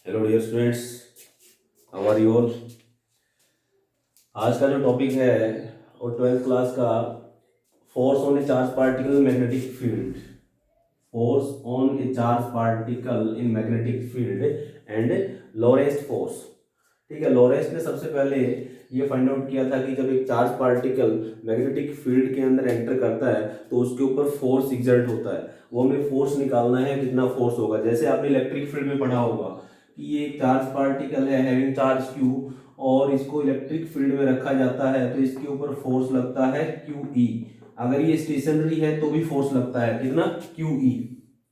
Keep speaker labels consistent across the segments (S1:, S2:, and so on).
S1: Hello dear students, how are you all. आज का जो टॉपिक है वो 12th क्लास का force on a charge particle magnetic field. Force on a charge particle in magnetic field and Lorentz force. ठीक है, लोरेस्ट ने सबसे पहले ये फाइंड आउट किया था कि जब एक चार्ज पार्टिकल मैग्नेटिक फील्ड के अंदर एंटर करता है तो उसके ऊपर फोर्स एग्जर्ट होता है। वो हमें फोर्स निकालना है, कितना फोर्स होगा। जैसे आपने इलेक्ट्रिक फील्ड में पढ़ा होगा कि ये एक चार्ज पार्टिकल है हैविंग चार्ज क्यू और इसको इलेक्ट्रिक फील्ड में रखा जाता है तो इसके ऊपर फोर्स लगता है क्यू ई। अगर ये स्टेशनरी है तो भी फोर्स लगता है कितना, क्यू ई।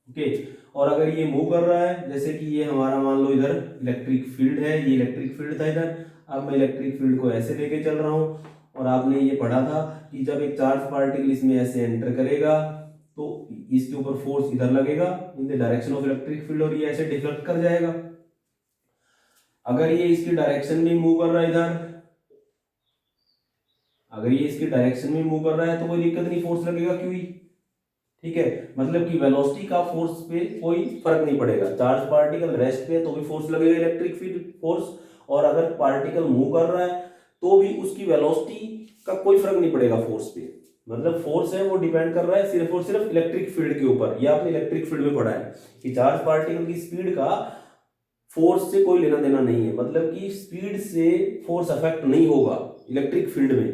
S1: ओके, और अगर ये मूव कर रहा है, जैसे कि ये हमारा मान लो इधर इलेक्ट्रिक फील्ड है, ये इलेक्ट्रिक फील्ड था इधर, अब मैं इलेक्ट्रिक फील्ड को ऐसे लेके चल रहा हूँ और आपने ये पढ़ा था कि जब एक चार्ज पार्टिकल इसमें ऐसे एंटर करेगा तो इसके ऊपर फोर्स इधर लगेगा in the direction of electric field और ये ऐसे डिफ्लेक्ट कर जाएगा। अगर ये इसकी डायरेक्शन में मूव कर रहा है इधर, अगर ये इसकी डायरेक्शन में मूव कर रहा है तो कोई दिक्कत नहीं, फोर्स लगेगा क्यों ही। ठीक है, मतलब कि वेलोसिटी का फोर्स पे कोई फर्क नहीं पड़ेगा। चार्ज पार्टिकल रेस्ट पे तो भी फोर्स लगेगा इलेक्ट्रिक फील्ड फोर्स, और अगर पार्टिकल मूव कर रहा है तो भी उसकी वेलोसिटी का कोई फर्क नहीं पड़ेगा फोर्स पे। मतलब फोर्स है वो डिपेंड कर रहा है सिर्फ और सिर्फ इलेक्ट्रिक फील्ड के ऊपर। ये आपने इलेक्ट्रिक फील्ड में पढ़ा है कि चार्ज पार्टिकल की स्पीड का फोर्स से कोई लेना देना नहीं है, मतलब कि स्पीड से फोर्स अफेक्ट नहीं होगा इलेक्ट्रिक फील्ड में,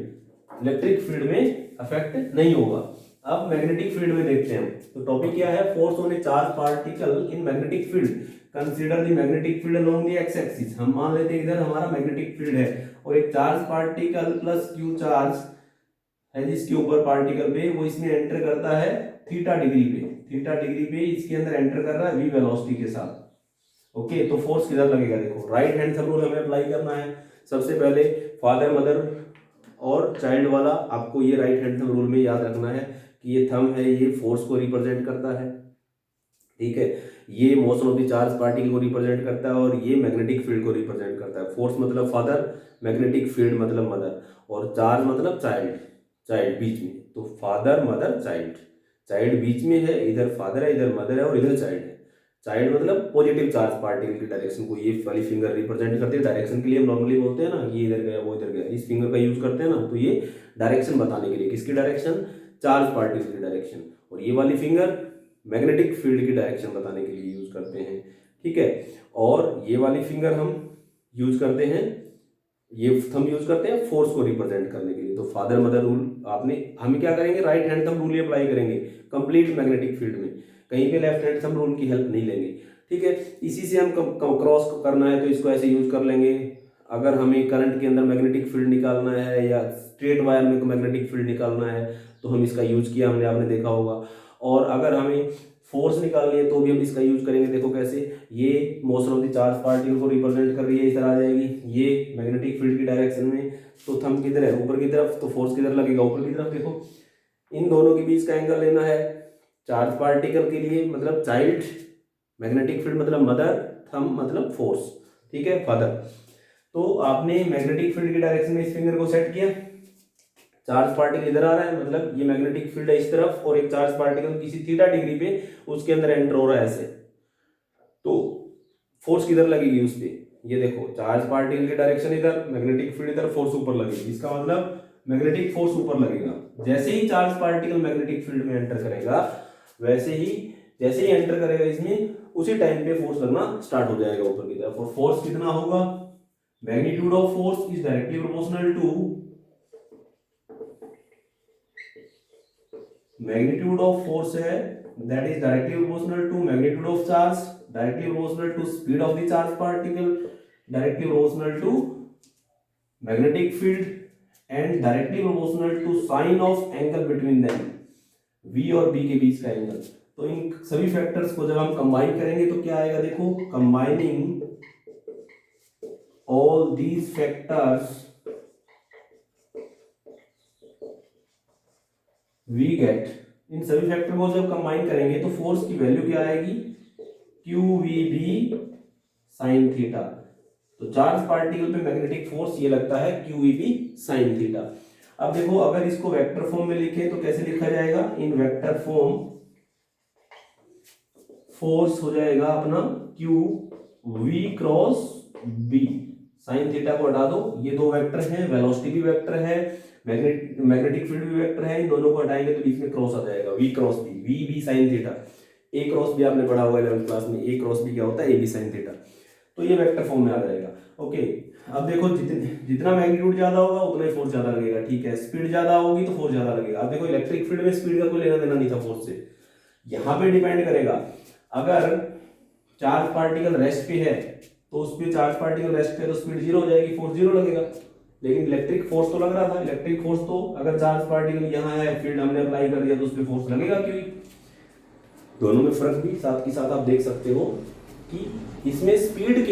S1: इलेक्ट्रिक फील्ड में अफेक्ट नहीं होगा। अब मैग्नेटिक फील्ड में देखते हैं, तो टॉपिक क्या है, force on a charge particle in magnetic field. Consider the magnetic field along the x axis. हम मान लेते हैं इधर हमारा मैग्नेटिक फील्ड है और एक charge particle plus Q charge है जिसके ऊपर पार्टिकल पे वो इसमें एंटर करता है थीटा डिग्री पे, थीटा डिग्री पे इसके अंदर एंटर कर रहा है वी वेलोसिटी के साथ। ओके, तो फोर्स किधर लगेगा, देखो राइट हैंड थंब रूल हमें अप्लाई करना है। सबसे पहले फादर मदर और चाइल्ड वाला आपको ये राइट हैंड थंब रूल में याद रखना है कि ये थंब है ये फोर्स को रिप्रेजेंट करता है। ठीक है, ये motion of the charge particle को रिप्रेजेंट करता है और ये मैग्नेटिक फील्ड को रिप्रेजेंट करता है। फोर्स मतलब फादर, मैग्नेटिक फील्ड मतलब मदर, और चार्ज मतलब चाइल्ड, चाइल्ड बीच में। तो फादर मदर चाइल्ड, चाइल्ड बीच में है, इधर फादर है इधर मदर है और इधर चाइल्ड है। चाइल्ड मतलब पॉजिटिव चार्ज पार्टिकल की डायरेक्शन को ये वाली फिंगर रिप्रेजेंट करती है। डायरेक्शन के लिए हम नॉर्मली बोलते हैं ना ये इधर गया वो इधर गया, इस फिंगर का यूज करते हैं ना, तो ये डायरेक्शन बताने के लिए, किसकी डायरेक्शन, चार्ज पार्टिकल की डायरेक्शन। और ये वाली फिंगर मैग्नेटिक फील्ड की डायरेक्शन बताने के लिए यूज करते हैं। ठीक है, और ये वाली फिंगर हम यूज करते हैं, ये थंब यूज करते हैं फोर्स को रिप्रेजेंट करने के लिए। तो फादर मदर रूल आपने, हम क्या करेंगे right hand thumb rule apply करेंगे कंप्लीट मैग्नेटिक फील्ड में, कहीं पे लेफ्ट हैंड थंब रूल की हेल्प नहीं लेंगे। ठीक है, इसी से हम क्रॉस करना है तो इसको ऐसे यूज कर लेंगे। अगर हमें करंट के अंदर मैग्नेटिक फील्ड निकालना है या स्ट्रेट वायर में मैग्नेटिक फील्ड निकालना है तो हम इसका यूज किया हमने, आपने देखा होगा। और अगर हमें फोर्स निकालनी है तो भी हम इसका यूज करेंगे। देखो कैसे, ये motion of the charge particle को रिप्रेजेंट कर रही है, इस तरह आ जाएगी ये मैग्नेटिक फील्ड की डायरेक्शन में। तो थंब किधर है, ऊपर की तरफ, तो फोर्स किधर लगेगा, ऊपर की तरफ। देखो इन दोनों के बीच का एंगल लेना है। चार्ज पार्टिकल के लिए मतलब चाइल्ड, मैग्नेटिक फील्ड मतलब मदर, थंब मतलब फोर्स। ठीक है, फादर। तो आपने मैग्नेटिक फील्ड की डायरेक्शन में इस फिंगर को सेट किया, चार्ज पार्टिकल इधर आ रहा है, मतलब ये मैग्नेटिक फील्ड है इस तरफ और एक चार्ज पार्टिकल किसी थीटा डिग्री पे उसके अंदर एंटर हो रहा है ऐसे, तो फोर्स किधर लगेगी उस पे, ये देखो चार्ज पार्टिकल की डायरेक्शन इधर, मैग्नेटिक फील्ड इधर, फोर्स ऊपर लगेगी। इसका मतलब मैग्नेटिक फोर्स ऊपर लगेगा। जैसे ही चार्ज पार्टिकल मैग्नेटिक फील्ड में एंटर करेगा वैसे ही, जैसे ही एंटर करेगा इसमें उसी टाइम पे फोर्स लगना स्टार्ट हो जाएगा ऊपर की तरफ। और फोर्स कितना होगा, magnitude of force is directly proportional to magnitude of force है that is directly proportional to magnitude of charge, directly proportional to speed of the charge particle, directly proportional to magnetic field and directly proportional to sine of angle between them, v और b के बीच का angle. तो इन सभी factors को जब हम combine करेंगे तो क्या आएगा, देखो combining all these factors we get, इन सभी फैक्टर को जब कंबाइन करेंगे तो फोर्स की वैल्यू क्या आएगी, Q V B sine theta. तो चार्ज पार्टिकल पे मैग्नेटिक फोर्स ये लगता है Q V B sine theta. अब देखो अगर इसको वेक्टर फॉर्म में लिखे तो कैसे लिखा जाएगा, इन वेक्टर फॉर्म फोर्स हो जाएगा अपना Q v cross b। Sine theta को हटा दो, ये दो वेक्टर हैं, वेलोसिटी भी वेक्टर है, मैग्नेटिक फील्ड भी वेक्टर है, इन दोनों को हटाएंगे तो बीच में क्रॉस आ जाएगा, v cross b, v b sine theta. a cross b आपने पढ़ा होगा 11th क्लास में, a क्रॉस b क्या होता है, a b साइन थीटा। तो ये वेक्टर फॉर्म में आ जाएगा। ओके, अब देखो जितना मैग्नीट्यूड ज्यादा होगा उतना ही फोर्स ज्यादा लगेगा, ठीक है, स्पीड ज्यादा होगी तो फोर्स ज्यादा लगेगा। अब देखो इलेक्ट्रिक फील्ड में स्पीड का कोई लेना देना नहीं था फोर्स से, यहाँ पे डिपेंड करेगा। अगर चार्ज पार्टिकल रेस्ट पे है तो उस पे चार्ज पार्टिकल रेस्ट पे तो स्पीड जीरो हो जाएगी, फोर्स जीरो लगेगा। लेकिन इलेक्ट्रिक फोर्स तो लग रहा था, इलेक्ट्रिक फोर्स तो अगर चार्ज पार्टिकल यहाँ है, फील्ड हमने अप्लाई कर दिया तो उस पर फोर्स लगेगा क्यों। दोनों में फर्क भी साथ के साथ आप देख सकते हो कि इसमें स्पीड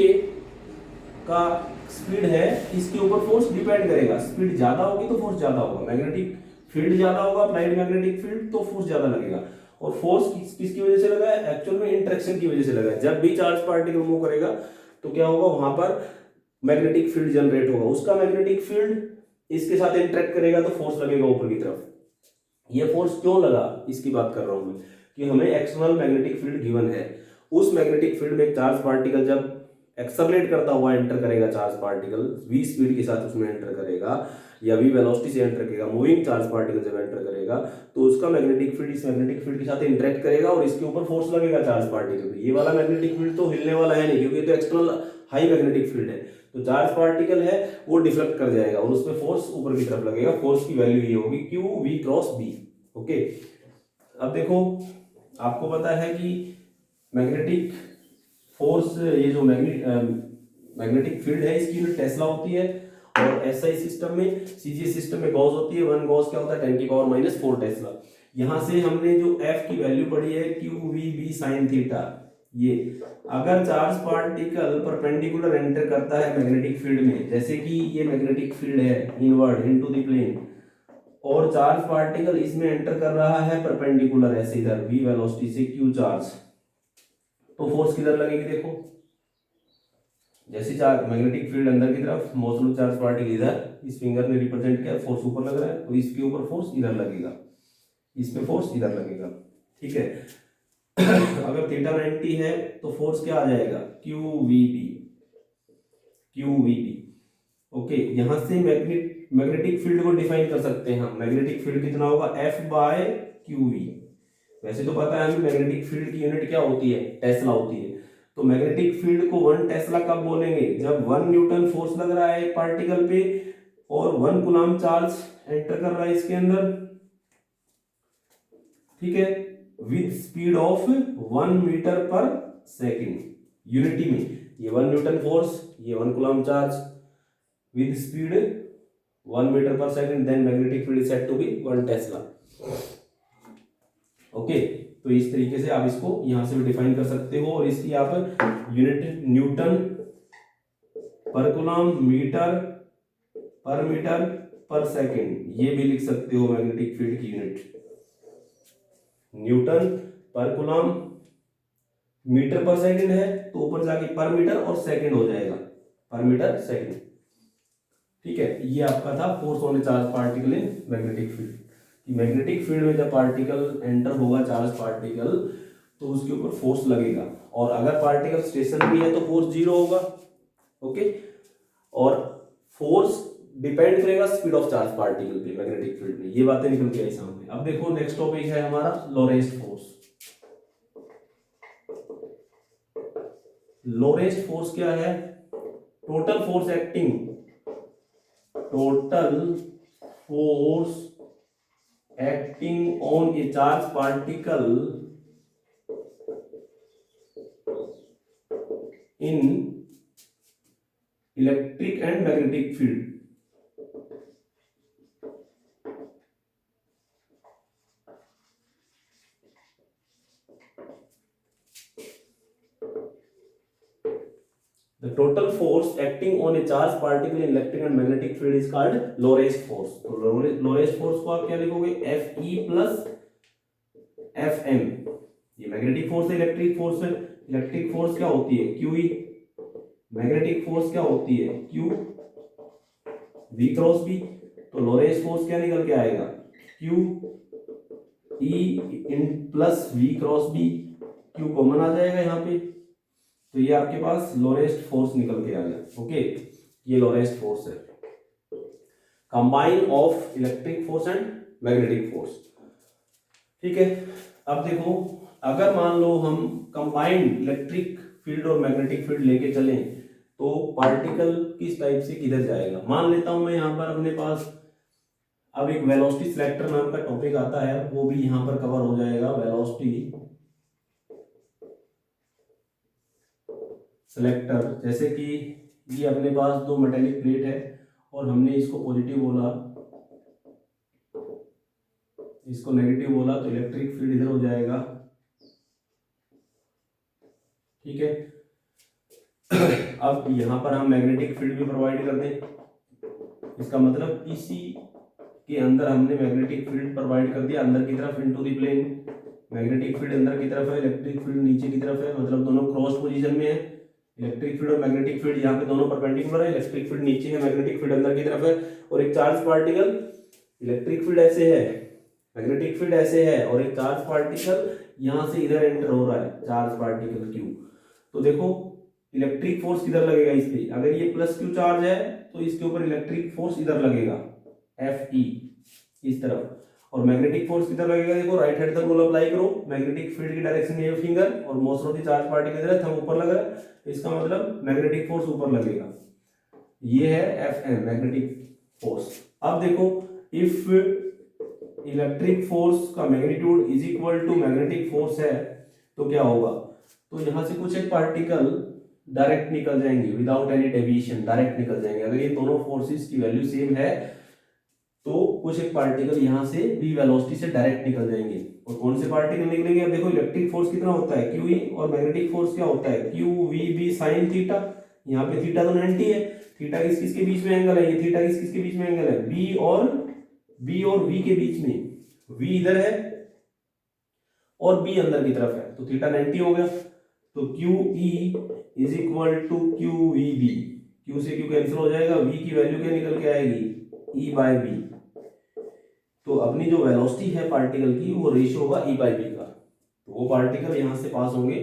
S1: का स्पीड है, इसके ऊपर फोर्स डिपेंड करेगा। स्पीड ज्यादा होगी तो फोर्स ज्यादा होगा, मैग्नेटिक फील्ड ज्यादा होगा, अप्लाइड मैग्नेटिक फील्ड, तो फोर्स ज्यादा लगेगा। और फोर्स किसकी वजह से लगा है, एक्चुअल में इंटरेक्शन की वजह से लगा है। जब भी चार्ज पार्टिकल मूव करेगा तो क्या होगा, वहां पर मैग्नेटिक फील्ड जनरेट होगा, उसका मैग्नेटिक फील्ड इसके साथ इंटरेक्ट करेगा तो फोर्स लगेगा ऊपर की तरफ। ये फोर्स क्यों लगा इसकी बात कर रहा हूं मैं, कि हमें एक्सटर्नल मैग्नेटिक फील्ड गिवन है, उस मैग्नेटिक फील्ड में चार्ज पार्टिकल जब एक्सेलरेट करता हुआ एंटर करेगा, चार्ज पार्टिकल v स्पीड के साथ उसमें एंटर करेगा या v वेलोसिटी से एंटर करेगा, मूविंग चार्ज पार्टिकल जब एंटर करेगा तो उसका मैग्नेटिक फील्ड इस मैग्नेटिक फील्ड के साथ इंटरेक्ट करेगा और इसके ऊपर फोर्स लगेगा चार्ज पार्टिकल पे। ये वाला मैग्नेटिक फील्ड तो हिलने वाला है नहीं, क्योंकि ये तो एक्सटर्नल हाई मैग्नेटिक फील्ड है, तो चार्ज पार्टिकल है वो डिफ्लेक्ट कर जाएगा और उसमें फोर्स ऊपर की तरफ लगेगा। फोर्स की वैल्यू ये होगी q v cross b। Okay, अब देखो आपको पता है कि मैग्नेटिक फोर्स, ये जो मैग्नेटिक फील्ड है इसकी यूनिट टेस्ला होती है, और एसआई सिस्टम में, सीजीएस सिस्टम में गॉस होती है। 1 गॉस क्या होता है, 10 की पावर -4 टेस्ला। यहां से हमने जो f की वैल्यू पढ़ी है q v b sine theta, ये अगर चार्ज पार्टिकल परपेंडिकुलर एंटर करता है मैग्नेटिक फील्ड में, जैसे कि ये मैग्नेटिक फील्ड है इनवर्ड इनटू द प्लेन, और चार्ज पार्टिकल इसमें एंटर कर रहा है परपेंडिकुलर ऐसे इधर v वेलोसिटी से q चार्ज, तो फोर्स किधर लगेगी देखो, जैसे चार्ज मैग्नेटिक फील्ड अंदर की तरफ, मोशन ऑफ चार्ज पार्टिकल इधर, इस फिंगर ने रिप्रेजेंट किया, फोर्स ऊपर लग रहा है तो इसके ऊपर फोर्स इधर लगेगा, इस पे फोर्स इधर लगेगा, ठीक है। अगर थीटा 90 है तो फोर्स क्या आ जाएगा, क्यू वी बी। ओके, यहां से मैग्नेटिक फील्ड को डिफाइन कर सकते हैं हम। मैग्नेटिक फील्ड कितना होगा, F बाय क्यू वी। वैसे तो पता है हमें मैग्नेटिक फील्ड की यूनिट क्या होती है, टेस्ला होती है। तो मैग्नेटिक फील्ड को 1 टेस्ला कब बोलेंगे, जब 1 न्यूटन फोर्स लग रहा है एक पार्टिकल पे और 1 कूलम्ब चार्ज एंटर कर रहा है इसके अंदर, ठीक है, with speed of 1 metre per second, unity में। ये 1 न्यूटन फोर्स, ये 1 coulomb charge with speed 1 metre per second, then magnetic field is said to be 1 tesla. Okay, तो इस तरीके से आप इसको यहां से भी डिफाइन कर सकते हो, और इसकी आप यूनिट न्यूटन पर कूलम्ब, मीटर पर सेकेंड, ये भी लिख सकते हो मैग्नेटिक फील्ड की यूनिट। न्यूटन पर कूलम्ब, मीटर पर सेकेंड है तो ऊपर जाके पर मीटर और सेकेंड हो जाएगा, पर मीटर सेकेंड, ठीक है। ये आपका था force on a charge particle in magnetic field. Magnetic field में जब पार्टिकल एंटर होगा, चार्ज पार्टिकल, तो उसके ऊपर फोर्स लगेगा, और अगर पार्टिकल स्टेशनरी है तो फोर्स जीरो होगा। ओके, और फोर्स डिपेंड करेगा स्पीड ऑफ चार्ज पार्टिकल पे मैग्नेटिक फील्ड में। ये बातें निकल के आई सामने। अब देखो नेक्स्ट टॉपिक है हमारा लोरेस्ट फोर्स। लोरेस्ट फोर्स क्या है, total force acting on a charge particle in electric and magnetic field. The total force acting on a charged particle in electric and magnetic field is called Lorentz force. तो Lorentz force को आप क्या लिखोगे, Fe plus Fm। ये magnetic force है, electric force है। Electric force क्या होती है, QE। मैग्नेटिक फोर्स क्या होती है, Q V क्रॉस B। तो लोरेंट्ज फोर्स क्या निकल के आएगा, Q E in plus V cross B। Q common आ जाएगा यहाँ पे, तो ये आपके पास लोरेस्ट फोर्स निकल के आ गया। ओके, ये लोरेस्ट फोर्स है, combine of electric force and magnetic force. ठीक है, अब देखो अगर मान लो हम कंबाइंड इलेक्ट्रिक फील्ड और मैग्नेटिक फील्ड लेके चलें तो पार्टिकल किस टाइप से किधर जाएगा। मान लेता हूं मैं यहाँ पर अपने पास अब एक वेलोसिटी सिलेक्टर नाम का टॉपिक आता है, वो भी यहाँ पर कवर हो जाएगा। वेलोसिटी सिलेक्टर, जैसे कि ये अपने पास दो मेटेलिक प्लेट है और हमने इसको पॉजिटिव बोला, इसको नेगेटिव बोला, तो इलेक्ट्रिक फील्ड इधर हो जाएगा। ठीक है, अब यहां पर हम मैग्नेटिक फील्ड भी प्रोवाइड कर दें, इसका मतलब इसी के अंदर हमने मैग्नेटिक फील्ड प्रोवाइड कर दिया अंदर की तरफ into the plane. Magnetic field अंदर की तरफ है, इलेक्ट्रिक फील्ड नीचे की तरफ है, मतलब दोनों क्रॉस पोजीशन में है। इलेक्ट्रिक फील्ड और मैग्नेटिक फील्ड यहाँ पे दोनों परपेंडिकुलर है, इलेक्ट्रिक फील्ड नीचे है, मैग्नेटिक फील्ड अंदर की तरफ है। और एक चार्ज पार्टिकल, इलेक्ट्रिक फील्ड ऐसे है, मैग्नेटिक फील्ड ऐसे है, और एक चार्ज पार्टिकल यहाँ से इधर एंटर हो रहा है, चार्ज पार्टिकल क्यू। तो देखो इलेक्ट्रिक फोर्स किधर लगेगा इस पे, अगर ये प्लस क्यू चार्ज है तो इसके ऊपर इलेक्ट्रिक फोर्स इधर लगेगा एफ ई इस तरफ, और मैग्नेटिक फोर्स किधर लगेगा, देखो राइट हैंड तक रूल अप्लाई करो, मैग्नेटिक फील्ड की डायरेक्शन में ये फिंगर और most of the charge particle इधर है, थंब ऊपर लग रहा है, इसका मतलब मैग्नेटिक फोर्स ऊपर लगेगा। ये है एफ एम मैग्नेटिक फोर्स। अब देखो इफ इलेक्ट्रिक फोर्स का magnitude is equal to magnetic force है तो क्या होगा, तो यहां से कुछ एक पार्टिकल डायरेक्ट निकल जाएंगे विदाउट एनी डेविएशन, डायरेक्ट निकल जाएंगे। अगर ये दोनों फोर्सेस की वैल्यू सेम है तो कुछ एक पार्टिकल यहां से v वेलोसिटी से डायरेक्ट निकल जाएंगे। और कौन से पार्टिकल निकलेंगे, अब देखो इलेक्ट्रिक फोर्स कितना होता है QE और मैग्नेटिक फोर्स क्या होता है QVB sin थीटा। यहाँ पे थीटा तो 90 है, थीटा किस किस के बीच में एंगल है, ये थीटा किस किस के बीच में एंगल है, B और V के बीच में, V इधर है और B अंदर की तरफ है, तो थीटा 90 हो गया। तो QE is equal to QVB, Q से Q कैंसिल हो जाएगा, V की वैल्यू क्या निकल के आएगी E/B। तो अपनी जो वेलोसिटी है पार्टिकल की वो रेशियो होगा E/B का, तो वो पार्टिकल यहाँ से पास होंगे।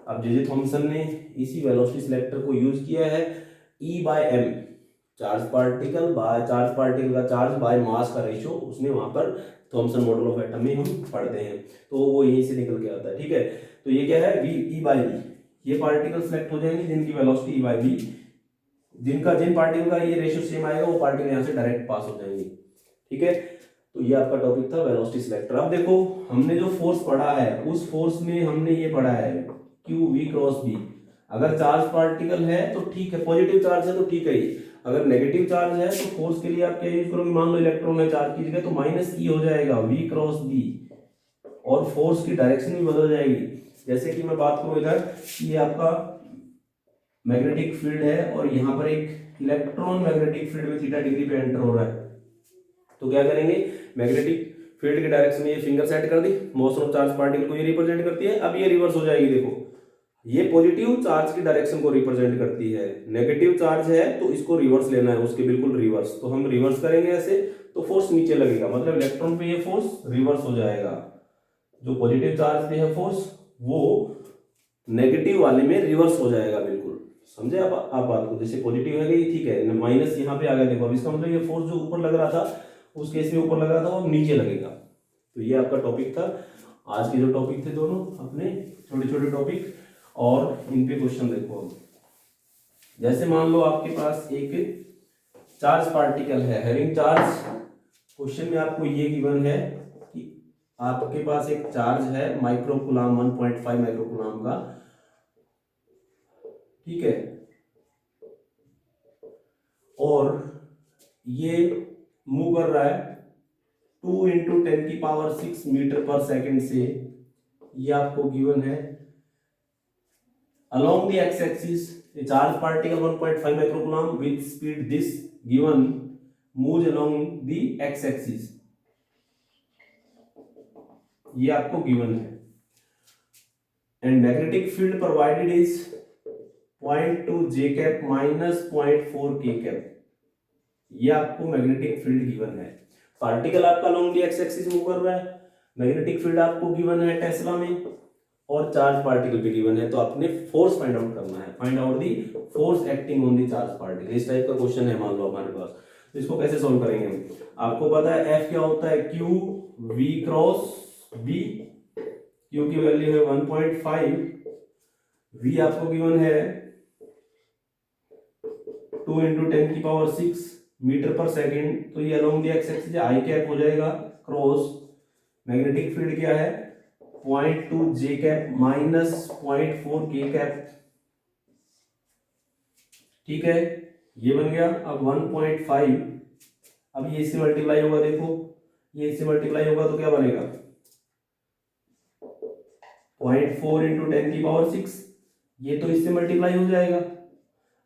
S1: अब जे थॉमसन ने इसी वेलोसिटी सिलेक्टर को यूज किया है, E/m चार्ज पार्टिकल का चार्ज बाय मास का रेशियो, उसने वहां पर थॉमसन मॉडल ऑफ एटम में हम पढ़ते हैं, तो वो यहीं से निकल के आता है। ठीक है, तो ये क्या है E/B, ये पार्टिकल सिलेक्ट हो जाएंगे जिनकी वेलोसिटी E/B, जिन पार्टिकल का ये रेशियो सेम आएगा वो पार्टिकल यहाँ से डायरेक्ट पास हो जाएंगे। ठीक है, तो ये आपका टॉपिक था वेलोसिटी सिलेक्टर। अब देखो हमने जो फोर्स पढ़ा है उस फोर्स में हमने ये पढ़ा है QV क्रॉस B। अगर चार्ज पार्टिकल है तो ठीक है, पॉजिटिव चार्ज है तो ठीक है, अगर नेगेटिव चार्ज है तो फोर्स के लिए आप क्या यूज करोगे, मान लो इलेक्ट्रॉन है चार्ज की जगह तो -E हो जाएगा V क्रॉस B, और फोर्स की डायरेक्शन भी बदल जाएगी। जैसे कि मैं बात करूं इधर, ये आपका मैग्नेटिक फील्ड है और यहाँ पर एक इलेक्ट्रॉन मैग्नेटिक फील्ड में थीटा डिग्री पे एंटर हो रहा है, तो क्या करेंगे, मैग्नेटिक फील्ड की डायरेक्शन में ये फिंगर सेट कर दी, मोशन ऑफ चार्ज पार्टिकल को ये रिप्रेजेंट करती है। अब ये रिवर्स हो जाएगी, देखो ये पॉजिटिव चार्ज की डायरेक्शन को रिप्रेजेंट करती है, नेगेटिव चार्ज है तो इसको रिवर्स लेना है, उसके बिल्कुल रिवर्स, तो हम रिवर्स करेंगे ऐसे, तो फोर्स नीचे लगेगा, मतलब इलेक्ट्रॉन पे ये फोर्स रिवर्स हो जाएगा। जो पॉजिटिव चार्ज पे है फोर्स वो नेगेटिव वाले में रिवर्स हो जाएगा, बिल्कुल समझे आप बात को। जैसे पॉजिटिव है ये ठीक है, माइनस यहाँ पे आ गया, देखो अब इसका मतलब ये फोर्स जो ऊपर लग रहा था उस केस में ऊपर लग रहा था वो नीचे लगेगा। तो ये आपका टॉपिक था, आज के जो टॉपिक थे दोनों अपने छोटे छोटे टॉपिक, और इन पे क्वेश्चन देखो। जैसे मान लो आपके पास एक चार्ज पार्टिकल है हैविंग चार्ज, क्वेश्चन में आपको ये गिवन है कि आपके पास एक चार्ज है माइक्रोकुलाम 1.5 माइक्रोकुलाम का, ठीक है, और ये मूव कर रहा है 2 × 10⁶ मीटर पर सेकेंड से, ये आपको गिवन है। along the x axis a charged particle 1.5 microcoulomb with speed this given moves along the x axis, ये आपको गिवन है। and magnetic field provided is 0.2 j cap minus 0.4 k cap, ये आपको magnetic field given है। Particle आपका along the x axis move कर रहा है, मैग्नेटिक फील्ड आपको गिवन है टेस्ला में और चार्ज पार्टिकल भी गिवन है, तो आपने फोर्स फाइंड आउट करना है, find out the force acting on the charge particle. इस टाइप का क्वेश्चन है मान लो हमारे पास, तो इसको कैसे सॉल्व करेंगे हम? आपको पता है एफ क्या होता है, Q V cross B. Q की वैल्यू है 1.5, वी आपको गिवन है 2 × 10⁶ मीटर पर सेकेंड, तो ये along the x axis I cap हो जाएगा क्रॉस मैग्नेटिक फील्ड क्या है 0.2 जे कैप माइनस 0.4 के कैप। ठीक है, ये बन गया। अब 1.5, अब ये इससे मल्टीप्लाई होगा, देखो ये इससे मल्टीप्लाई होगा तो क्या बनेगा 0.4 × 10⁶, ये तो इससे मल्टीप्लाई हो जाएगा।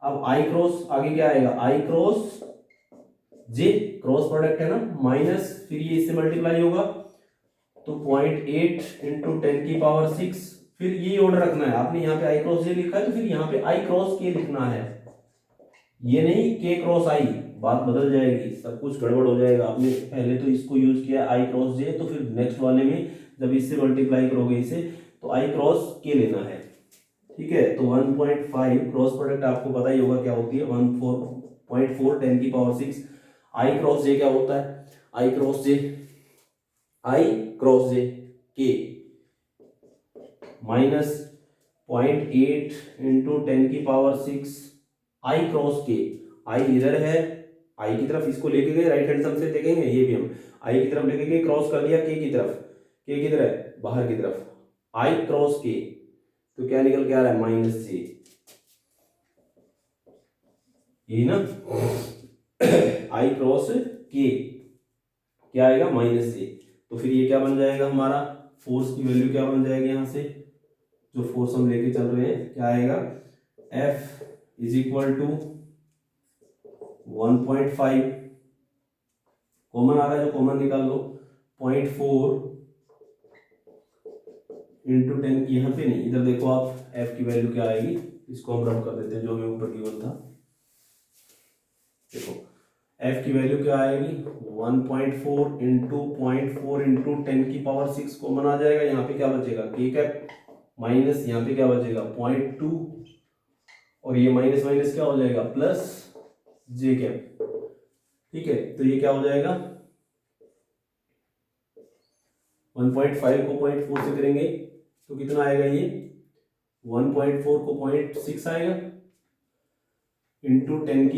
S1: अब आई क्रॉस आगे क्या आएगा, आई क्रॉस जे, क्रॉस प्रोडक्ट है ना, माइनस फिर ये इससे मल्टीप्लाई होगा तो 0.8 × 10⁶। फिर ये ऑर्डर रखना है आपने, यहाँ पे आई क्रॉस जे लिखा है तो फिर यहाँ पे आई क्रॉस के लिखना है, ये नहीं के क्रॉस आई, बात बदल जाएगी, सब कुछ गड़बड़ हो जाएगा। आपने पहले तो इसको यूज किया आई क्रॉस जे, तो फिर नेक्स्ट वाले में जब इससे मल्टीप्लाई करोगे इसे तो आई क्रॉस के लेना है। ठीक है, तो 1.5 क्रॉस प्रोडक्ट आपको पता ही होगा क्या होती है 1.4 10⁶। आई क्रॉस जे क्या होता है, आई क्रॉस जे के माइनस 0.8 × 10⁶ आई क्रॉस के। आई इधर है, आई की तरफ इसको लेके गए, राइट हैंड से देखेंगे, ये भी हम आई की तरफ लेके गए, क्रॉस कर दिया के की तरफ, के किधर है बाहर की तरफ, आई क्रॉस के, तो क्या निकल के आ रहा है माइनस जे, यही ना आई क्रॉस के क्या आएगा माइनस जे। तो फिर ये क्या बन जाएगा हमारा, फोर्स की वैल्यू क्या बन जाएगी यहाँ से, जो फोर्स हम लेके चल रहे हैं क्या आएगा, F = 1.5, कॉमन आ रहा है जो कॉमन निकाल लो, 0.4 × 10, यहाँ पे नहीं, इधर देखो आप F की वैल्यू क्या आएगी, इसको हम रब कर देते हैं जो हमें ऊपर गिवन था। देखो F की वैल्यू क्या आएगी 1.4 × 0.4 × 10⁶, कॉमन आ जाएगा, यहाँ पे क्या बचेगा के कैप माइनस, यहाँ पे क्या बचेगा 0.2, और ये माइनस माइनस क्या हो जाएगा प्लस जे कैप। ठीक है, तो ये क्या हो जाएगा 1.5 को 0.4 से करेंगे तो कितना आएगा, ये 1.4 को 0.6 आएगा इंटू 10⁶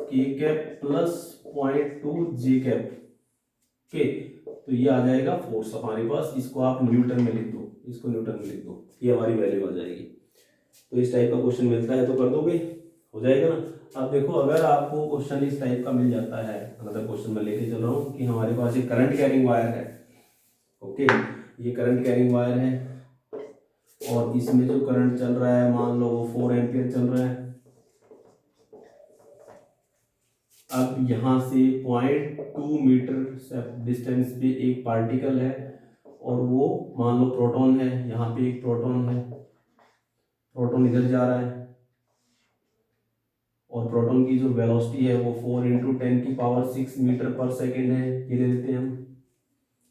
S1: के कैप प्लस 0.2 जे कैप। ओके, तो ये आ जाएगा फोर्स हमारे पास, इसको आप न्यूटन में लिख दो, इसको न्यूटन में लिख दो, ये हमारी वैल्यू आ जाएगी। तो इस टाइप का क्वेश्चन मिलता है तो कर दोगे, हो जाएगा ना। अब देखो अगर आपको क्वेश्चन इस टाइप का मिल जाता है, अनदर क्वेश्चन में लेके चल रहा हूँ कि हमारे पास एक करंट कैरिंग वायर है। ओके, ये करंट कैरिंग वायर है और इसमें जो करंट चल रहा है मान लो वो 4 एम्पियर चल रहा है। अब यहाँ से 0.2 मीटर डिस्टेंस पे एक पार्टिकल है और वो मान लो प्रोटॉन है, यहाँ पे एक प्रोटॉन है, प्रोटॉन इधर जा रहा है और प्रोटॉन की जो वेलोसिटी है वो 4 × 10⁶ मीटर पर सेकेंड है, ये ले लेते हैं हम,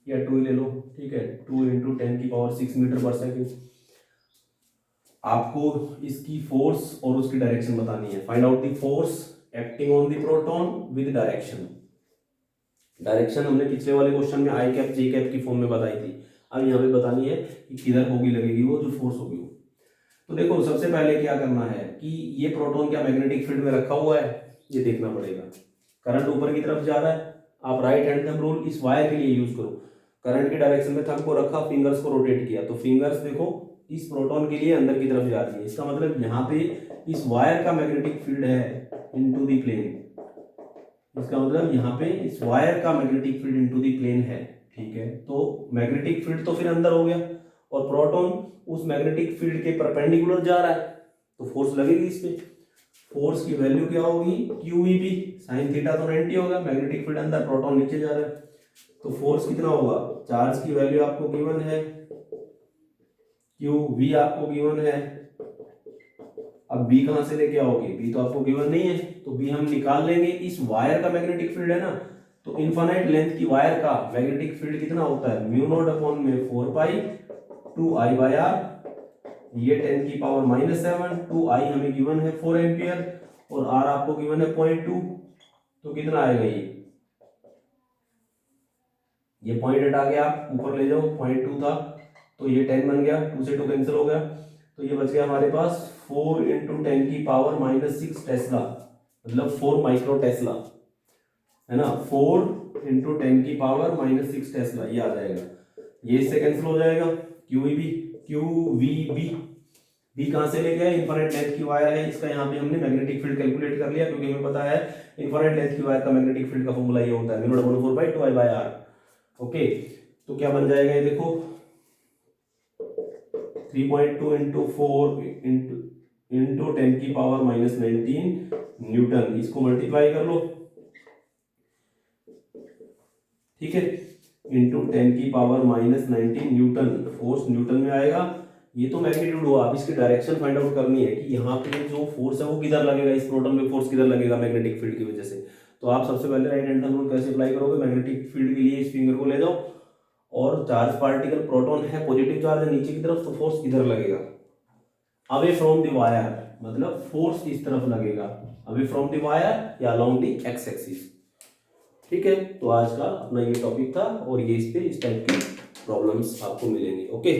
S1: या 2 ले लो, ठीक है 2 × 10⁶ मीटर पर सेकेंड। आपको इसकी फोर्स और उसकी डायरेक्शन बतानी है, find out the force acting on the proton with direction. Direction हमने पिछले वाले क्वेश्चन में आई कैप जे कैप की फॉर्म में बताई थी, अब यहाँ पे बतानी है कि किधर होगी लगेगी वो जो फोर्स होगी वो। तो देखो सबसे पहले क्या करना है कि ये प्रोटॉन क्या मैग्नेटिक फील्ड में रखा हुआ है, ये देखना पड़ेगा। करंट ऊपर की तरफ जा रहा है, आप राइट हैंड थंब रूल इस वायर के लिए यूज करो, करंट के डायरेक्शन में थंब को रखा, फिंगर्स को रोटेट किया, तो फिंगर्स देखो इस प्रोटॉन के लिए अंदर की तरफ जा रही है, इसका मतलब यहाँ पे इस वायर का मैग्नेटिक फील्ड है इनटू द प्लेन, इसका मतलब यहाँ पे इस वायर का magnetic field into the plane है। ठीक है, तो मैग्नेटिक फील्ड तो फिर अंदर हो गया और प्रोटॉन उस मैग्नेटिक फील्ड के परपेंडिकुलर जा रहा है, तो फोर्स लगेगी इस पे। फोर्स की वैल्यू क्या होगी QEB, साइन थीटा तो 90 होगा, मैग्नेटिक फील्ड अंदर, प्रोटॉन नीचे जा रहा है, तो फोर्स कितना होगा, चार्ज की वैल्यू आपको गिवन है, QV आपको गिवन है। अब B कहां से लेके आओगे, B तो आपको गिवन नहीं है, तो B हम निकाल लेंगे। इस वायर का मैग्नेटिक फील्ड है ना, तो इनफाइनाइट लेंथ की वायर का मैग्नेटिक फील्ड कितना होता है, μ0/4 पाई 2I/R, ये 10 की पावर -7, 2I हमें गिवन है 4 एम्पियर और R आपको गिवन है 0.2, तो कितना आएगा ये पॉइंट हटा के आप ऊपर ले जाओ, 0.2 था तो ये 10 बन गया, 2 से 2 कैंसिल हो गया, तो ये बच गया हमारे पास 4 × 10 की पावर -6 टेस्ला, मतलब 4 माइक्रो टेस्ला, है ना, 4 × 10 की पावर -6 टेस्ला, ये आ जाएगा, ये इससे कैंसिल हो जाएगा, QVB बी कहां से ले गया, इंफ्रारेड लेंथ की वायर है, इसका यहाँ पे हमने मैग्नेटिक फील्ड कैलकुलेट कर लिया, क्योंकि हमें पता है इंफ्रारेड लेंथ की वायर का मैग्नेटिक फील्ड का फॉर्मूला ये होता है μ/4/2I/R। ओके, तो क्या बन जाएगा ये देखो, 3.2 × 4 × 10 की पावर -19 न्यूटन, इसको मल्टीप्लाई कर लो, ठीक है, इंटू 10 की पावर -19 न्यूटन, फोर्स न्यूटन में आएगा, ये तो मैग्नीट्यूड हुआ, अब इसकी डायरेक्शन फाइंड आउट करनी है कि यहाँ पे जो फोर्स है वो किधर लगेगा, इस प्रोटॉन पे फोर्स किधर लगेगा मैग्नेटिक फील्ड की वजह से। तो आप सबसे पहले राइट हैंड रूल कैसे अप्लाई करोगे, मैग्नेटिक फील्ड के लिए इस फिंगर को ले जाओ और चार्ज पार्टिकल प्रोटॉन है, पॉजिटिव चार्ज है नीचे की तरफ, तो फोर्स किधर लगेगा, अवे फ्रॉम द वायर, मतलब फोर्स इस तरफ लगेगा, अवे फ्रॉम द वायर या अलोंग द एक्स एक्सिस। ठीक है, तो आज का अपना ये टॉपिक था और ये इस पे इस टाइप की प्रॉब्लम्स आपको मिलेंगी। ओके।